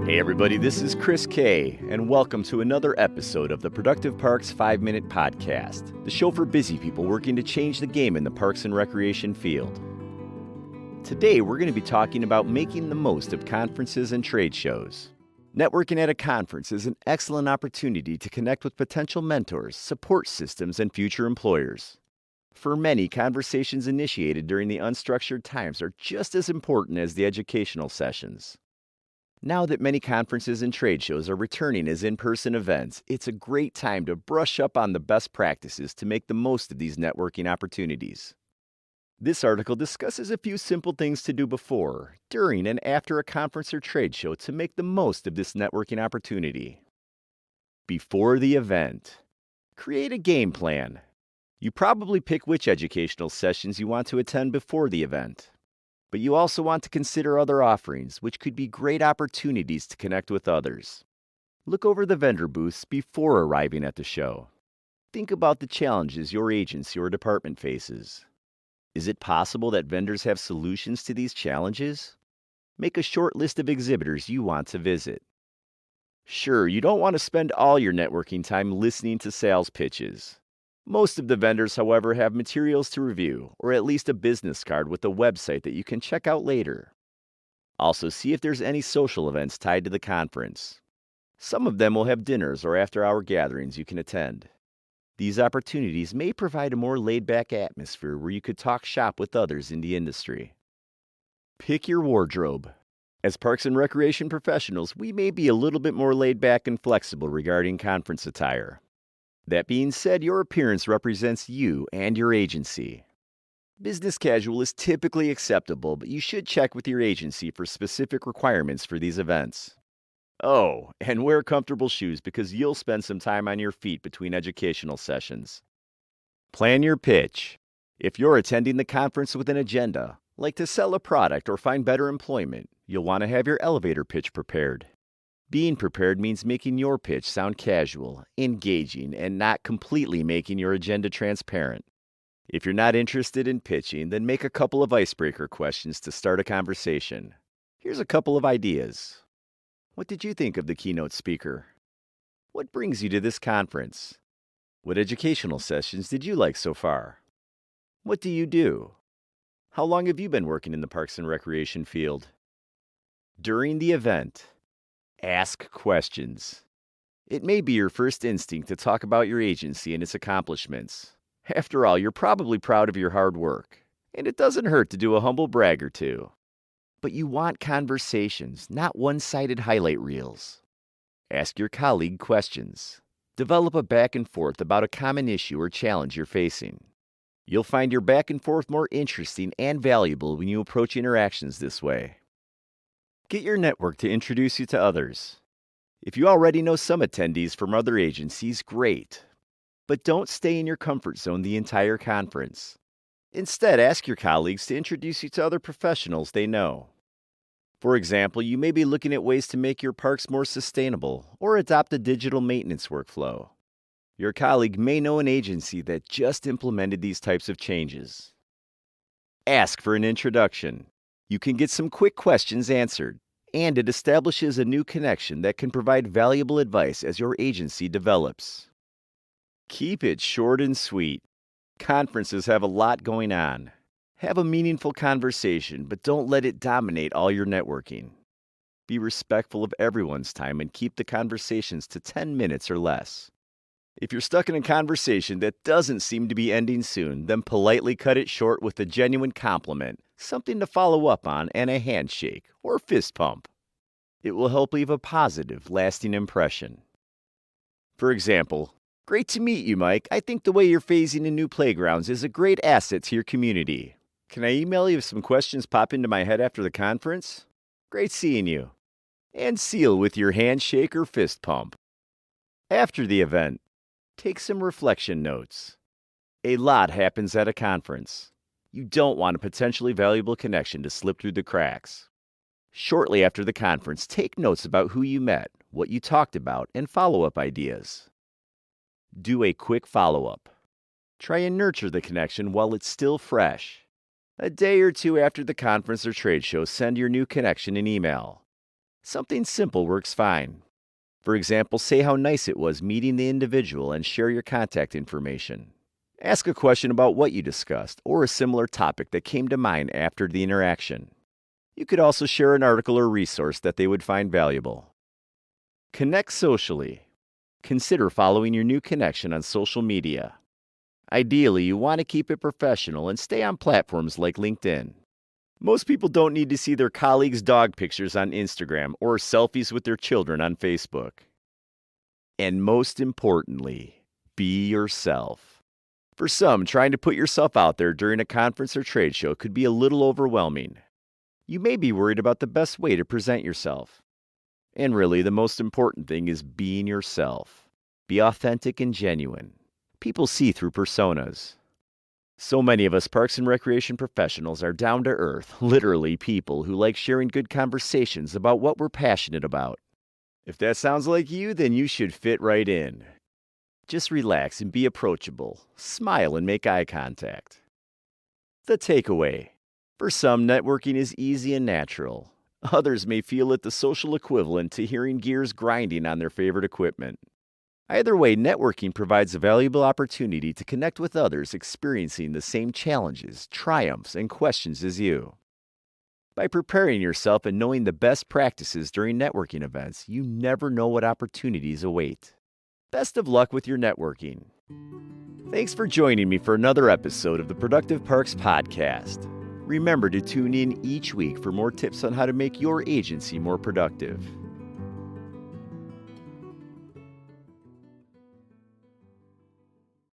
Hey everybody, this is Chris K, and welcome to another episode of the Productive Parks 5-Minute Podcast, the show for busy people working to change the game in the parks and recreation field. Today we're going to be talking about making the most of conferences and trade shows. Networking at a conference is an excellent opportunity to connect with potential mentors, support systems, and future employers. For many, conversations initiated during the unstructured times are just as important as the educational sessions. Now that many conferences and trade shows are returning as in-person events, it's a great time to brush up on the best practices to make the most of these networking opportunities. This article discusses a few simple things to do before, during, and after a conference or trade show to make the most of this networking opportunity. Before the event, create a game plan. You probably pick which educational sessions you want to attend before the event. But you also want to consider other offerings, which could be great opportunities to connect with others. Look over the vendor booths before arriving at the show. Think about the challenges your agency or department faces. Is it possible that vendors have solutions to these challenges? Make a short list of exhibitors you want to visit. Sure, you don't want to spend all your networking time listening to sales pitches. Most of the vendors, however, have materials to review, or at least a business card with a website that you can check out later. Also, see if there's any social events tied to the conference. Some of them will have dinners or after-hour gatherings you can attend. These opportunities may provide a more laid-back atmosphere where you could talk shop with others in the industry. Pick your wardrobe. As parks and recreation professionals, we may be a little bit more laid-back and flexible regarding conference attire. That being said, your appearance represents you and your agency. Business casual is typically acceptable, but you should check with your agency for specific requirements for these events. Oh, and wear comfortable shoes because you'll spend some time on your feet between educational sessions. Plan your pitch. If you're attending the conference with an agenda, like to sell a product or find better employment, you'll want to have your elevator pitch prepared. Being prepared means making your pitch sound casual, engaging, and not completely making your agenda transparent. If you're not interested in pitching, then make a couple of icebreaker questions to start a conversation. Here's a couple of ideas. What did you think of the keynote speaker? What brings you to this conference? What educational sessions did you like so far? What do you do? How long have you been working in the parks and recreation field? During the event, ask questions. It may be your first instinct to talk about your agency and its accomplishments. After all, you're probably proud of your hard work, and it doesn't hurt to do a humble brag or two. But you want conversations, not one-sided highlight reels. Ask your colleague questions. Develop a back and forth about a common issue or challenge you're facing. You'll find your back and forth more interesting and valuable when you approach interactions this way. Get your network to introduce you to others. If you already know some attendees from other agencies, great. But don't stay in your comfort zone the entire conference. Instead, ask your colleagues to introduce you to other professionals they know. For example, you may be looking at ways to make your parks more sustainable or adopt a digital maintenance workflow. Your colleague may know an agency that just implemented these types of changes. Ask for an introduction. You can get some quick questions answered, and it establishes a new connection that can provide valuable advice as your agency develops. Keep it short and sweet. Conferences have a lot going on. Have a meaningful conversation, but don't let it dominate all your networking. Be respectful of everyone's time and keep the conversations to 10 minutes or less. If you're stuck in a conversation that doesn't seem to be ending soon, then politely cut it short with a genuine compliment, something to follow up on, and a handshake or fist pump. It will help leave a positive, lasting impression. For example, "Great to meet you, Mike. I think the way you're phasing in new playgrounds is a great asset to your community. Can I email you if some questions pop into my head after the conference? Great seeing you." And seal with your handshake or fist pump. After the event, take some reflection notes. A lot happens at a conference. You don't want a potentially valuable connection to slip through the cracks. Shortly after the conference, take notes about who you met, what you talked about, and follow-up ideas. Do a quick follow-up. Try and nurture the connection while it's still fresh. A day or two after the conference or trade show, send your new connection an email. Something simple works fine. For example, say how nice it was meeting the individual and share your contact information. Ask a question about what you discussed or a similar topic that came to mind after the interaction. You could also share an article or resource that they would find valuable. Connect socially. Consider following your new connection on social media. Ideally, you want to keep it professional and stay on platforms like LinkedIn. Most people don't need to see their colleagues' dog pictures on Instagram or selfies with their children on Facebook. And most importantly, be yourself. For some, trying to put yourself out there during a conference or trade show could be a little overwhelming. You may be worried about the best way to present yourself. And really, the most important thing is being yourself. Be authentic and genuine. People see through personas. So many of us Parks and Recreation professionals are down to earth, literally people who like sharing good conversations about what we're passionate about. If that sounds like you, then you should fit right in. Just relax and be approachable. Smile and make eye contact. The takeaway. For some, networking is easy and natural. Others may feel it the social equivalent to hearing gears grinding on their favorite equipment. Either way, networking provides a valuable opportunity to connect with others experiencing the same challenges, triumphs, and questions as you. By preparing yourself and knowing the best practices during networking events, you never know what opportunities await. Best of luck with your networking. Thanks for joining me for another episode of the Productive Parks Podcast. Remember to tune in each week for more tips on how to make your agency more productive.